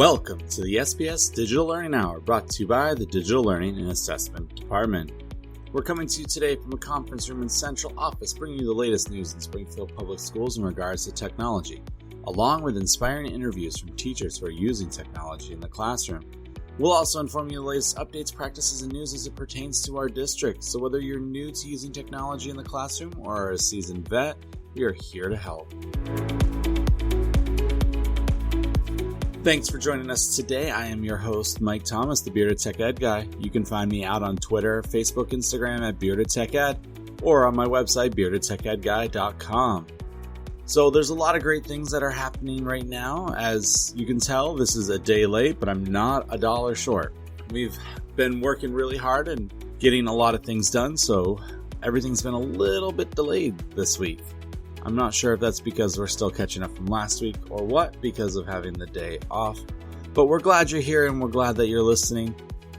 Welcome to the SBS Digital Learning Hour, brought to you by the Digital Learning and Assessment Department. We're coming to you today from a conference room in Central Office, bringing you the latest news in Springfield Public Schools in regards to technology, along with inspiring interviews from teachers who are using technology in the classroom. We'll also inform you of the latest updates, practices, and news as it pertains to our district. So whether you're new to using technology in the classroom or are a seasoned vet, we are here to help. Thanks for joining us today. I am your host, Mike Thomas, the Bearded Tech Ed Guy. You can find me out on Twitter, Facebook, Instagram at Bearded Tech Ed, or on my website, beardedtechedguy.com. So there's a lot of great things that are happening right now. As you can tell, this is a day late, but I'm not a dollar short. We've been working really hard and getting a lot of things done, so everything's been a little bit delayed this week. I'm not sure if that's because we're still catching up from last week or what, because of having the day off. But we're glad you're here and we're glad that you're listening.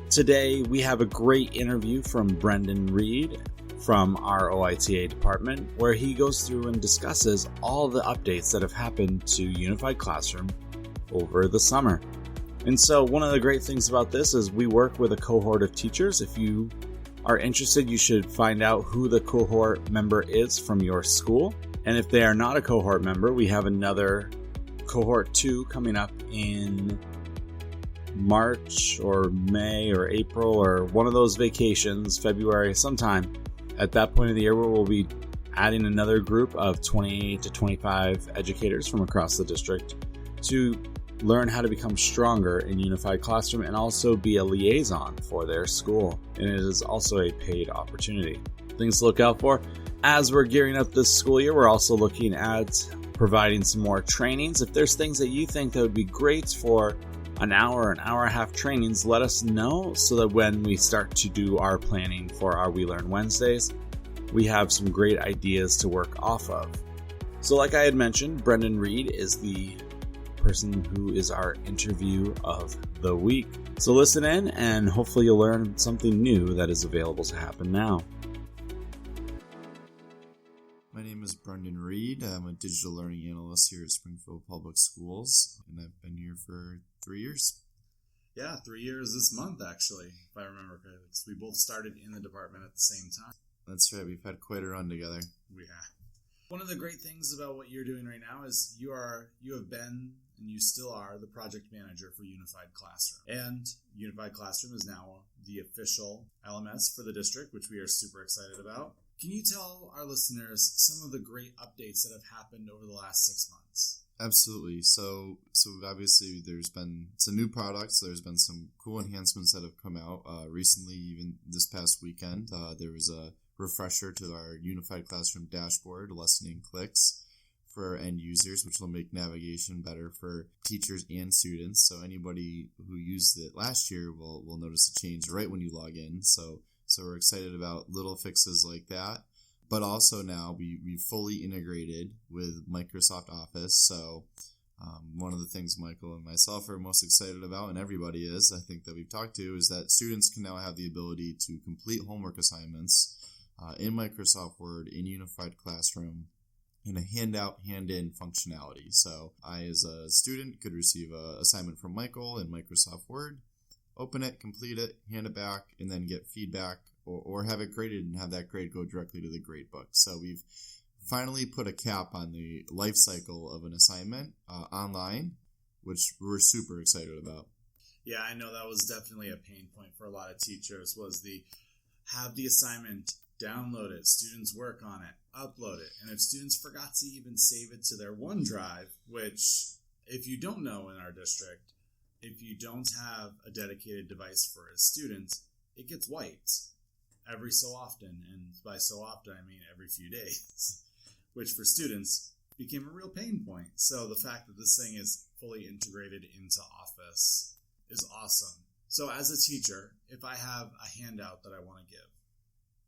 Today, we have a great interview from Brendan Reed from our OITA department, where he goes through and discusses all the updates that have happened to Unified Classroom over the summer. And so one of the great things about this is we work with a cohort of teachers. If you are interested, you should find out who the cohort member is from your school. And if they are not a cohort member, we have another cohort 2 coming up in March or May or April or one of those vacations, February, sometime. At that point of the year, we'll be adding another group of 20 to 25 educators from across the district to learn how to become stronger in Unified Classroom and also be a liaison for their school. And it is also a paid opportunity. Things to look out for. As we're gearing up this school year, we're also looking at providing some more trainings. If there's things that you think that would be great for an hour and a half trainings, let us know so that when we start to do our planning for our We Learn Wednesdays, we have some great ideas to work off of. So like I had mentioned, Brendan Reed is the person who is our interview of the week. So listen in and hopefully you'll learn something new that is available to happen now. My name is Brendan Reed. I'm a digital learning analyst here at Springfield Public Schools, and I've been here for 3 years. Yeah, 3 years this month, actually, if I remember correctly, because we both started in the department at the same time. That's right. We've had quite a run together. We have. One of the great things about what you're doing right now is you have been, and you still are, the project manager for Unified Classroom. And Unified Classroom is now the official LMS for the district, which we are super excited about. Can you tell our listeners some of the great updates that have happened over the last 6 months? Absolutely. So obviously it's a new product, so there's been some cool enhancements that have come out recently. Even this past weekend, there was a refresher to our Unified Classroom dashboard, lessening clicks for our end users, which will make navigation better for teachers and students. So anybody who used it last year will notice a change right when you log in. So we're excited about little fixes like that. But also now we fully integrated with Microsoft Office. So one of the things Michael and myself are most excited about, and everybody is, I think, that we've talked to, is that students can now have the ability to complete homework assignments in Microsoft Word in Unified Classroom in a handout, hand-in functionality. So I, as a student, could receive an assignment from Michael in Microsoft Word, open it, complete it, hand it back, and then get feedback or have it graded and have that grade go directly to the grade book. So we've finally put a cap on the life cycle of an assignment online, which we're super excited about. Yeah, I know that was definitely a pain point for a lot of teachers, was have the assignment, download it, students work on it, upload it. And if students forgot to even save it to their OneDrive, which if you don't know in our district, if you don't have a dedicated device for a student, it gets wiped every so often. And by so often, I mean every few days, which for students became a real pain point. So the fact that this thing is fully integrated into Office is awesome. So as a teacher, if I have a handout that I want to give,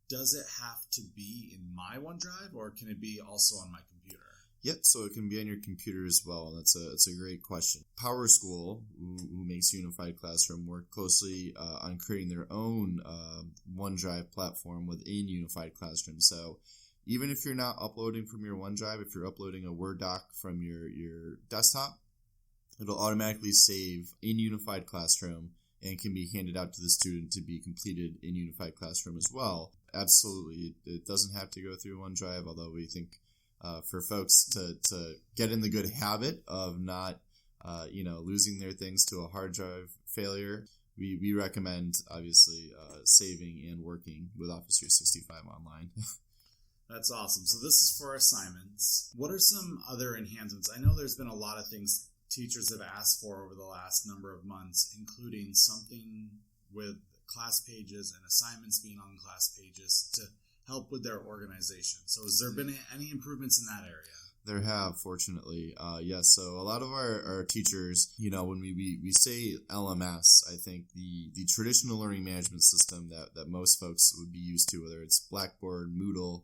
does it have to be in my OneDrive or can it be also on my computer? Yep, so it can be on your computer as well. That's a great question. Power School, who makes Unified Classroom, work closely on creating their own OneDrive platform within Unified Classroom. So even if you're not uploading from your OneDrive, if you're uploading a Word doc from your desktop, it'll automatically save in Unified Classroom and can be handed out to the student to be completed in Unified Classroom as well. Absolutely. It doesn't have to go through OneDrive, although we think for folks to get in the good habit of not losing their things to a hard drive failure, we recommend, obviously, saving and working with Office 365 online. That's awesome. So this is for assignments. What are some other enhancements? I know there's been a lot of things teachers have asked for over the last number of months, including something with class pages and assignments being on class pages to help with their organization. So has there been any improvements in that area? There have, fortunately. Yes, so a lot of our teachers, when we say LMS, I think the traditional learning management system that most folks would be used to, whether it's Blackboard, Moodle,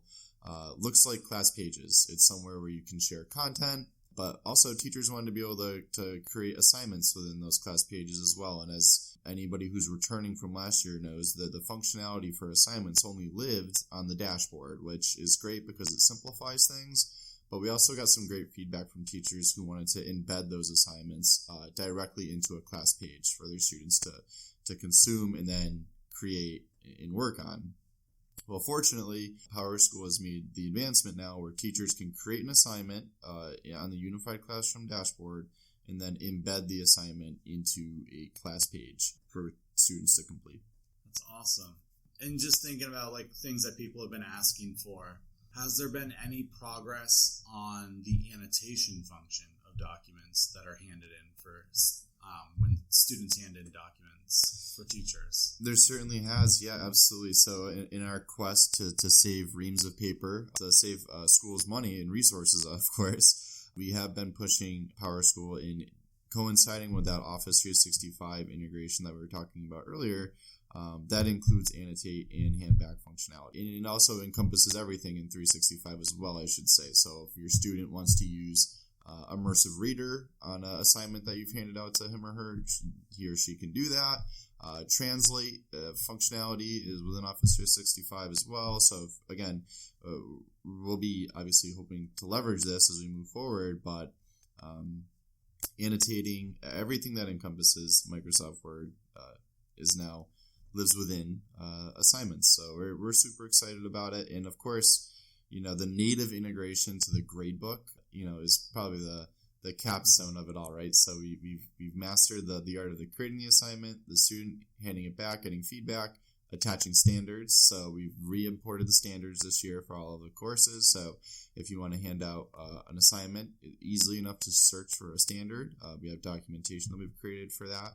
looks like class pages. It's somewhere where you can share content, but also teachers wanted to be able to create assignments within those class pages as well. And as anybody who's returning from last year knows, that the functionality for assignments only lived on the dashboard, which is great because it simplifies things. But we also got some great feedback from teachers who wanted to embed those assignments directly into a class page for their students to consume and then create and work on. Well, fortunately, PowerSchool has made the advancement now where teachers can create an assignment on the Unified Classroom dashboard and then embed the assignment into a class page for students to complete. That's awesome. And just thinking about things that people have been asking for, has there been any progress on the annotation function of documents that are handed in for when students hand in documents for teachers? There certainly has, yeah, absolutely. So in our quest to save reams of paper, to save schools money and resources, of course, we have been pushing PowerSchool in coinciding with that Office 365 integration that we were talking about earlier. That includes annotate and hand back functionality. And it also encompasses everything in 365 as well, I should say. So if your student wants to use immersive reader on an assignment that you've handed out to him or her, he or she can do that. Translate functionality is within Office 365 as well. So again, we'll be obviously hoping to leverage this as we move forward, but annotating everything that encompasses Microsoft Word is now lives within assignments. So we're super excited about it. And of course, the native integration to the gradebook, is probably the capstone of it all, right? So we've mastered the art of creating the assignment, the student handing it back, getting feedback, attaching standards. So we've re-imported the standards this year for all of the courses. So if you want to hand out an assignment, easily enough to search for a standard. We have documentation that we've created for that.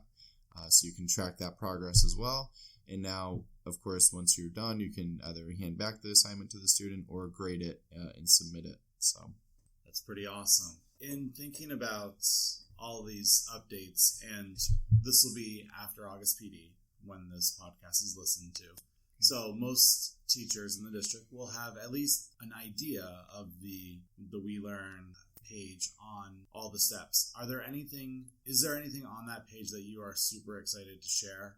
So you can track that progress as well. And now, of course, once you're done, you can either hand back the assignment to the student or grade it and submit it. So that's pretty awesome. In thinking about all these updates, and this will be after August PD when this podcast is listened to. So most teachers in the district will have at least an idea of the We Learn page on all the steps. Is there anything on that page that you are super excited to share?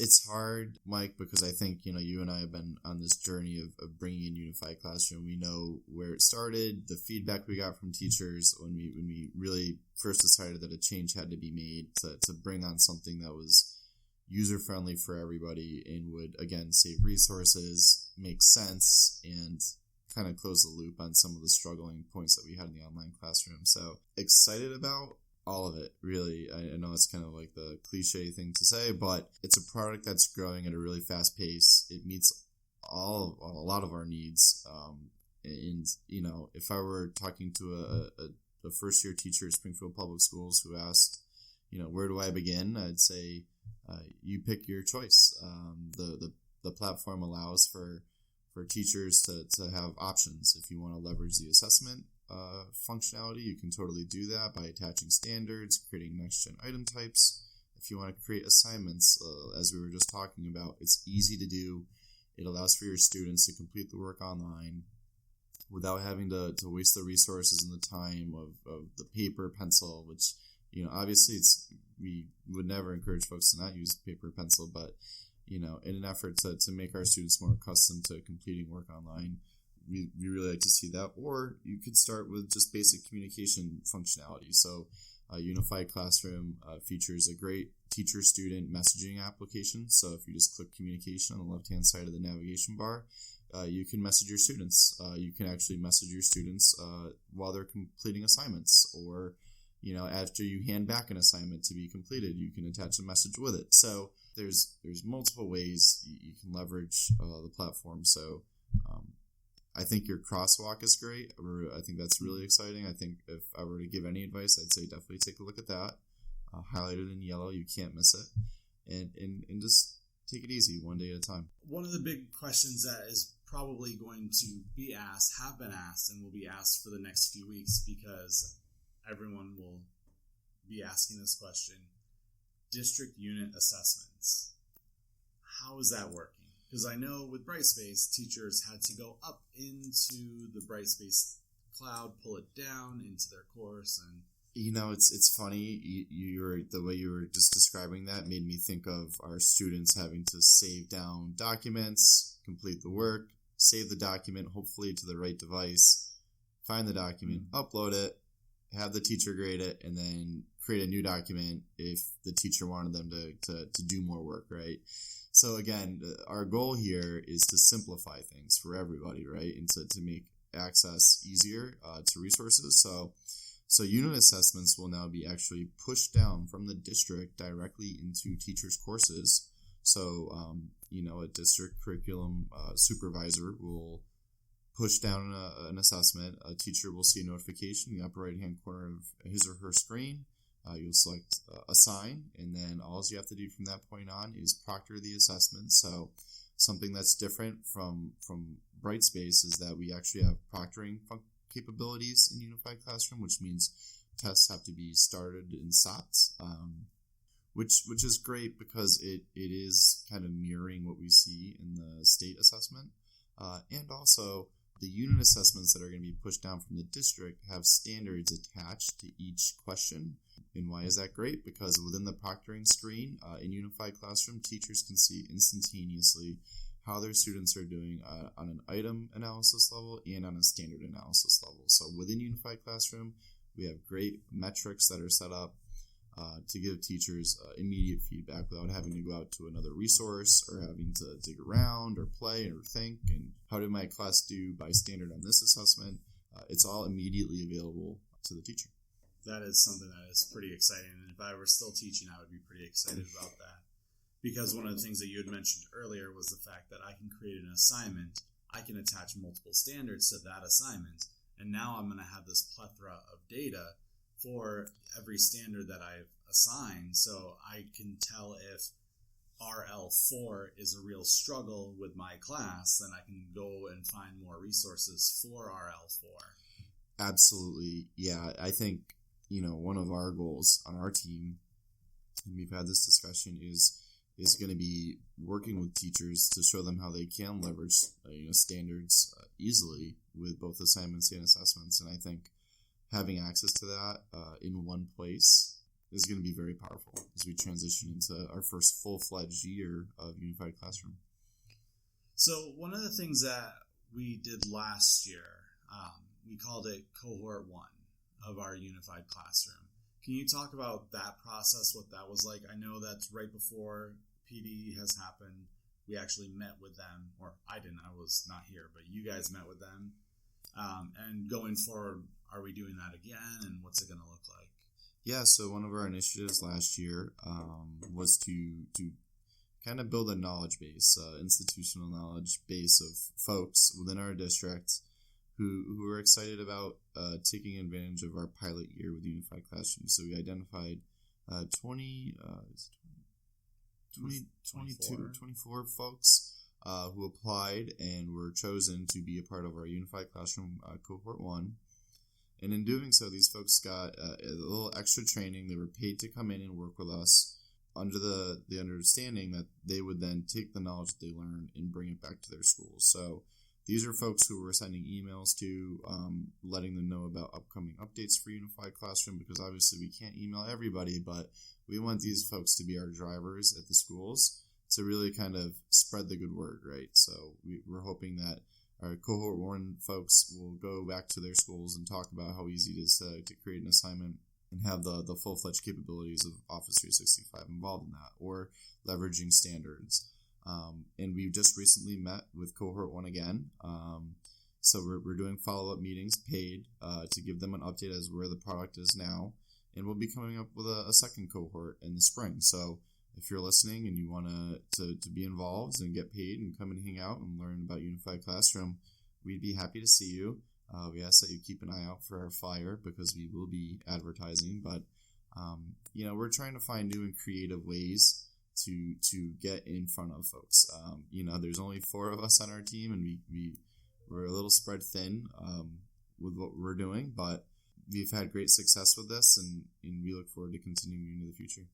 It's hard, Mike, because I think, you and I have been on this journey of bringing in Unified Classroom. We know where it started, the feedback we got from teachers when we really first decided that a change had to be made to bring on something that was user-friendly for everybody and would, again, save resources, make sense, and kind of close the loop on some of the struggling points that we had in the online classroom. So excited about all of it, really. I know it's kind of like the cliche thing to say, but it's a product that's growing at a really fast pace. It meets a lot of our needs. And, if I were talking to a first-year teacher at Springfield Public Schools who asked, where do I begin? I'd say you pick your choice. The platform allows for teachers to have options. If you want to leverage the assessment functionality, you can totally do that by attaching standards, creating next-gen item types. If you want to create assignments, as we were just talking about, it's easy to do. It allows for your students to complete the work online without having to waste the resources and the time of the paper, pencil, which, obviously we would never encourage folks to not use paper, pencil, but, in an effort to make our students more accustomed to completing work online, we really like to see that. Or you could start with just basic communication functionality. So Unified Classroom features a great teacher-student messaging application. So if you just click communication on the left-hand side of the navigation bar, you can message your students. You can actually message your students while they're completing assignments, or after you hand back an assignment to be completed, you can attach a message with it. So there's multiple ways you can leverage the platform. So I think your crosswalk is great. I think that's really exciting. I think if I were to give any advice, I'd say definitely take a look at that. Highlighted in yellow, you can't miss it. And just take it easy, one day at a time. One of the big questions that is probably going to be asked, have been asked, and will be asked for the next few weeks, because everyone will be asking this question: district unit assessments. How is that working? Because I know with Brightspace, teachers had to go up into the Brightspace cloud, pull it down into their course, and it's funny. The way you were just describing that made me think of our students having to save down documents, complete the work, save the document, hopefully to the right device, find the document, upload it, have the teacher grade it, and then create a new document if the teacher wanted them to do more work, right? So again, our goal here is to simplify things for everybody, right? And to make access easier to resources. So unit assessments will now be actually pushed down from the district directly into teachers' courses. So, a district curriculum supervisor will push down an assessment. A teacher will see a notification in the upper right-hand corner of his or her screen. You'll select assign, and then all you have to do from that point on is proctor the assessment. So something that's different from Brightspace is that we actually have proctoring capabilities in Unified Classroom, which means tests have to be started and stopped, which is great because it is kind of mirroring what we see in the state assessment. And also, the unit assessments that are going to be pushed down from the district have standards attached to each question. And why is that great? Because within the proctoring screen in Unified Classroom, teachers can see instantaneously how their students are doing on an item analysis level and on a standard analysis level. So within Unified Classroom, we have great metrics that are set up to give teachers immediate feedback without having to go out to another resource or having to dig around or play or think, and how did my class do by standard on this assessment? It's all immediately available to the teacher. That is something that is pretty exciting, and if I were still teaching, I would be pretty excited about that. Because one of the things that you had mentioned earlier was the fact that I can create an assignment, I can attach multiple standards to that assignment, and now I'm going to have this plethora of data for every standard that I've assigned, so I can tell if RL4 is a real struggle with my class, then I can go and find more resources for RL4. Absolutely. Yeah, I think, one of our goals on our team, and we've had this discussion, is going to be working with teachers to show them how they can leverage standards easily with both assignments and assessments. And I think having access to that in one place is going to be very powerful as we transition into our first full-fledged year of Unified Classroom. So one of the things that we did last year, we called it Cohort 1 of our Unified Classroom. Can you talk about that process, what that was like? I know that's right before PD has happened. We actually met with them, or I didn't, I was not here, but you guys met with them. And going forward, are we doing that again, and what's it going to look like? Yeah, so one of our initiatives last year was to kind of build a knowledge base, institutional knowledge base of folks within our district who are excited about taking advantage of our pilot year with Unified Classroom. So we identified 24 folks who applied and were chosen to be a part of our Unified Classroom Cohort 1. And in doing so, these folks got a little extra training. They were paid to come in and work with us under the understanding that they would then take the knowledge that they learned and bring it back to their schools. So these are folks who we're sending emails to, letting them know about upcoming updates for Unified Classroom, because obviously we can't email everybody, but we want these folks to be our drivers at the schools to really kind of spread the good word, right? So we're hoping that our Cohort 1 folks will go back to their schools and talk about how easy it is to create an assignment and have the full-fledged capabilities of Office 365 involved in that, or leveraging standards. And we've just recently met with Cohort 1 again. So we're doing follow-up meetings paid to give them an update as where the product is now. And we'll be coming up with a second cohort in the spring. So if you're listening and you want to be involved and get paid and come and hang out and learn about Unified Classroom, we'd be happy to see you. We ask that you keep an eye out for our flyer because we will be advertising. But, we're trying to find new and creative ways to get in front of folks. There's only 4 of us on our team, and we're a little spread thin with what we're doing. But we've had great success with this, and we look forward to continuing into the future.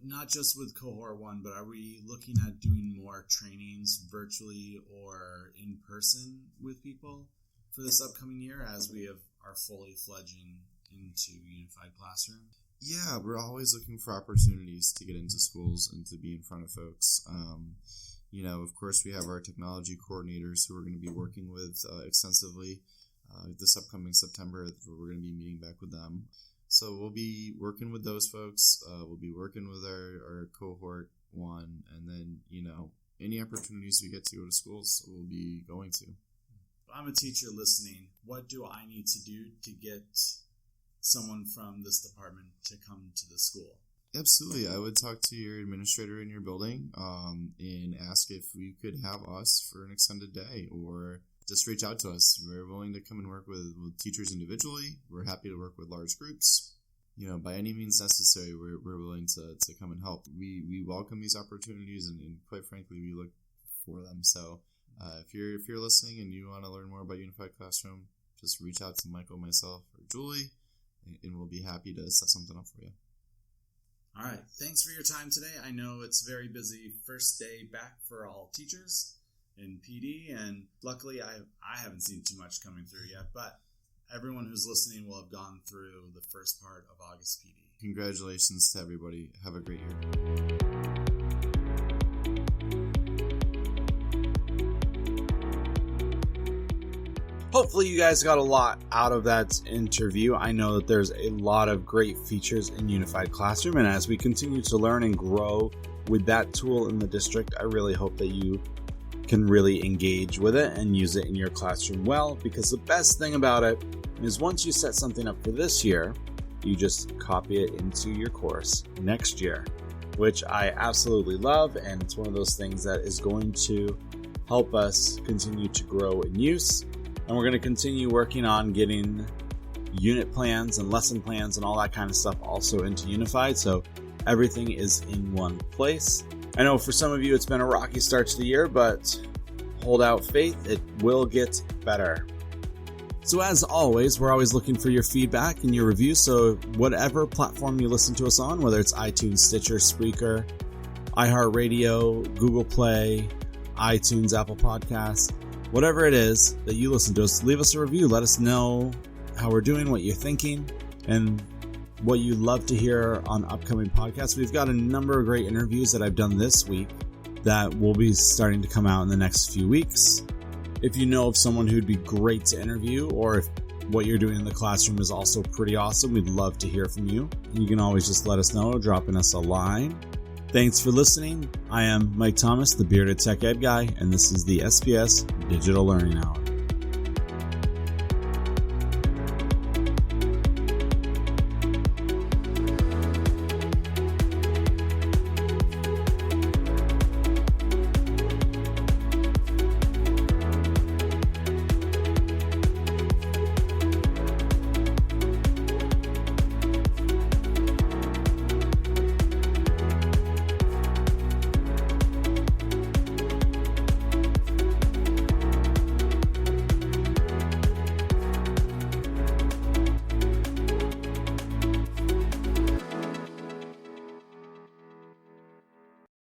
Not just with Cohort 1, but are we looking at doing more trainings virtually or in person with people for this upcoming year as we are fully fledging into Unified Classroom? Yeah, we're always looking for opportunities to get into schools and to be in front of folks. Of course, we have our technology coordinators who we're going to be working with extensively this upcoming September. We're going to be meeting back with them. So we'll be working with those folks. We'll be working with our Cohort 1. And then, any opportunities we get to go to schools, we'll be going to. I'm a teacher listening. What do I need to do to get someone from this department to come to the school? Absolutely. I would talk to your administrator in your building and ask if we could have us for an extended day, or just reach out to us. We're willing to come and work with teachers individually. We're happy to work with large groups. By any means necessary, we're willing to come and help. We welcome these opportunities, and quite frankly, we look for them. So if you're listening and you want to learn more about Unified Classroom, just reach out to Michael, myself, or Julie, and we'll be happy to set something up for you. All right. Thanks for your time today. I know it's very busy first day back for all teachers in PD, and luckily I haven't seen too much coming through yet, but everyone who's listening will have gone through the first part of August PD. Congratulations to everybody. Have a great year. Hopefully you guys got a lot out of that interview. I know that there's a lot of great features in Unified Classroom, and as we continue to learn and grow with that tool in the district, I really hope that you can really engage with it and use it in your classroom well, because the best thing about it is once you set something up for this year, you just copy it into your course next year, which I absolutely love, and it's one of those things that is going to help us continue to grow in use. And we're going to continue working on getting unit plans and lesson plans and all that kind of stuff also into Unified, so everything is in one place. I know for some of you it's been a rocky start to the year, but hold out faith, it will get better. So as always, we're always looking for your feedback and your reviews, so whatever platform you listen to us on, whether it's iTunes, Stitcher, Spreaker, iHeartRadio, Google Play, iTunes, Apple Podcasts, whatever it is that you listen to us, leave us a review. Let us know how we're doing, what you're thinking, and what you'd love to hear on upcoming podcasts. We've got a number of great interviews that I've done this week that will be starting to come out in the next few weeks. If you know of someone who'd be great to interview, or if what you're doing in the classroom is also pretty awesome, we'd love to hear from you. You can always just let us know, dropping us a line. Thanks for listening. I am Mike Thomas, the Bearded Tech Ed Guy, and this is the SPS Digital Learning Hour.